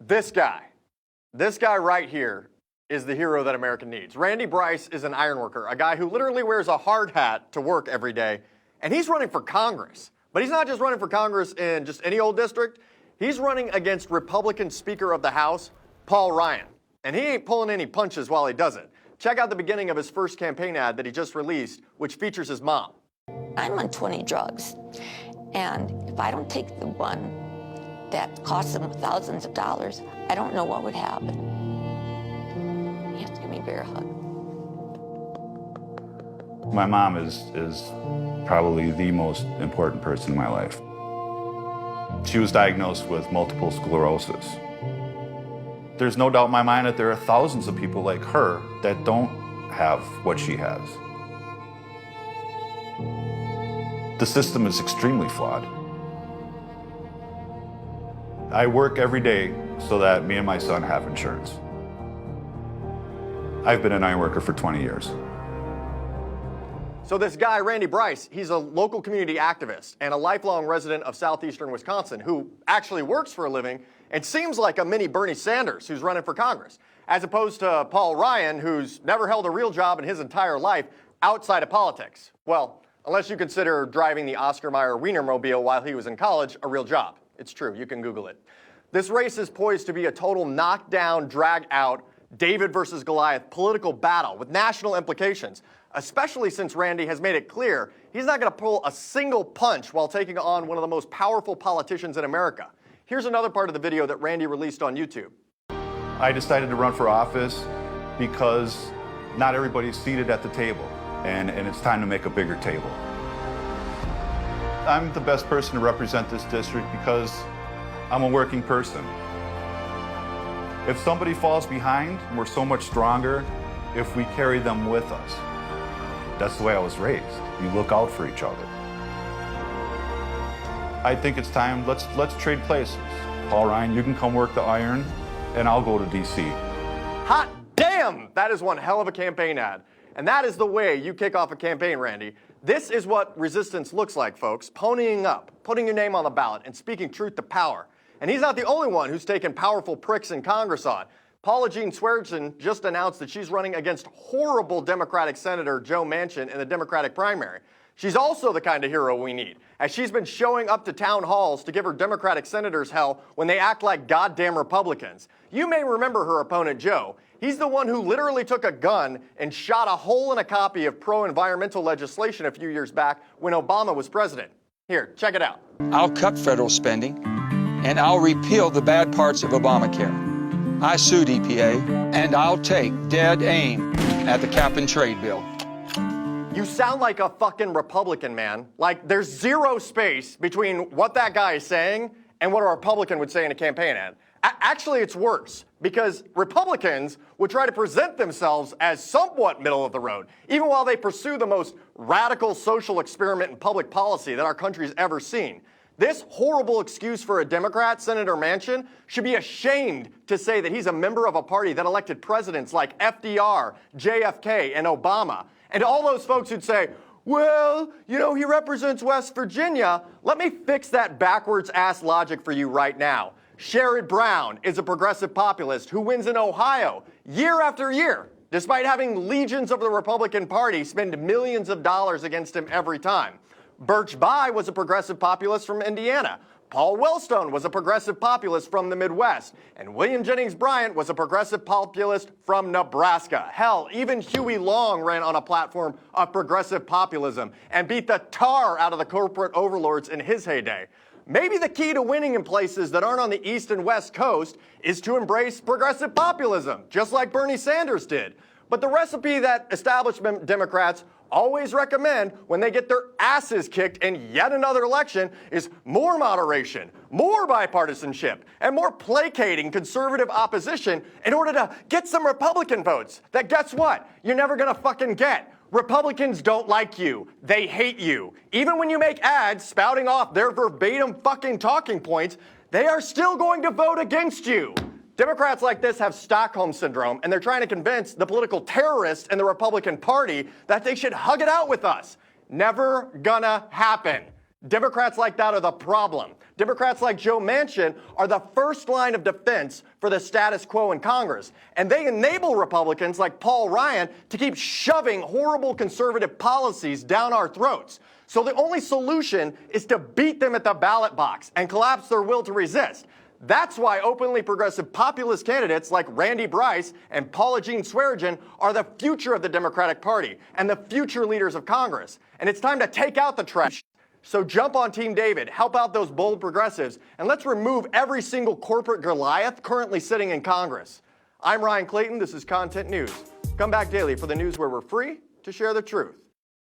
This guy right here is the hero that America needs. Randy Bryce is an ironworker, a guy who literally wears a hard hat to work every day, and he's running for Congress. But he's not just running for Congress in just any old district. He's running against Republican Speaker of the House, Paul Ryan. And he ain't pulling any punches while he does it. Check out the beginning of his first campaign ad that he just released, which features his mom. I'm on 20 drugs, and if I don't take the one that costs them thousands of dollars, I don't know what would happen. You have to give me a bear hug. My mom is probably the most important person in my life. She was diagnosed with multiple sclerosis. There's no doubt in my mind that there are thousands of people like her that don't have what she has. The system is extremely flawed. I work every day so that me and my son have insurance. I've been an ironworker for 20 years. So this guy, Randy Bryce, he's a local community activist and a lifelong resident of southeastern Wisconsin who actually works for a living and seems like a mini Bernie Sanders who's running for Congress, as opposed to Paul Ryan, who's never held a real job in his entire life outside of politics. Well, unless you consider driving the Oscar Mayer Wienermobile while he was in college a real job. It's true, you can Google it. This race is poised to be a total knockdown, drag-out, David versus Goliath political battle with national implications, especially since Randy has made it clear he's not going to pull a single punch while taking on one of the most powerful politicians in America. Here's another part of the video that Randy released on YouTube. I decided to run for office because not everybody's seated at the table, and it's time to make a bigger table. I'm the best person to represent this district because I'm a working person. If somebody falls behind, we're so much stronger if we carry them with us. That's the way I was raised. You look out for each other. I think it's time, let's trade places. Paul Ryan, you can come work the iron, and I'll go to DC. Hot damn! That is one hell of a campaign ad. And that is the way you kick off a campaign, Randy. This is what resistance looks like, folks. Ponying up, putting your name on the ballot, and speaking truth to power. And he's not the only one who's taken powerful pricks in Congress on. Paula Jean Swearengin just announced that she's running against horrible Democratic Senator Joe Manchin in the Democratic primary. She's also the kind of hero we need, as she's been showing up to town halls to give her Democratic senators hell when they act like goddamn Republicans. You may remember her opponent, Joe. He's the one who literally took a gun and shot a hole in a copy of pro-environmental legislation a few years back when Obama was president. Here, check it out. I'll cut federal spending, and I'll repeal the bad parts of Obamacare. I sued EPA, and I'll take dead aim at the cap and trade bill. You sound like a fucking Republican, man. Like, there's zero space between what that guy is saying and what a Republican would say in a campaign ad. Actually, it's worse, because Republicans would try to present themselves as somewhat middle of the road, even while they pursue the most radical social experiment in public policy that our country's ever seen. This horrible excuse for a Democrat, Senator Manchin, should be ashamed to say that he's a member of a party that elected presidents like FDR, JFK, and Obama. And all those folks who'd say, well, you know, he represents West Virginia. Let me fix that backwards-ass logic for you right now. Sherrod Brown is a progressive populist who wins in Ohio year after year, despite having legions of the Republican Party spend millions of dollars against him every time. Birch Bayh was a progressive populist from Indiana. Paul Wellstone was a progressive populist from the Midwest. And William Jennings Bryant was a progressive populist from Nebraska. Hell, even Huey Long ran on a platform of progressive populism and beat the tar out of the corporate overlords in his heyday. Maybe the key to winning in places that aren't on the East and West Coast is to embrace progressive populism, just like Bernie Sanders did. But the recipe that establishment Democrats always recommend when they get their asses kicked in yet another election is more moderation, more bipartisanship, and more placating conservative opposition in order to get some Republican votes that, guess what, you're never gonna fucking get. Republicans don't like you. They hate you. Even when you make ads spouting off their verbatim fucking talking points, they are still going to vote against you. Democrats like this have Stockholm Syndrome, and they're trying to convince the political terrorists in the Republican Party that they should hug it out with us. Never gonna happen. Democrats like that are the problem. Democrats like Joe Manchin are the first line of defense for the status quo in Congress. And they enable Republicans like Paul Ryan to keep shoving horrible conservative policies down our throats. So the only solution is to beat them at the ballot box and collapse their will to resist. That's why openly progressive populist candidates like Randy Bryce and Paula Jean Swearengin are the future of the Democratic Party and the future leaders of Congress. And it's time to take out the trash. So jump on Team David, help out those bold progressives, and let's remove every single corporate Goliath currently sitting in Congress. I'm Ryan Clayton. This is Content News. Come back daily for the news where we're free to share the truth.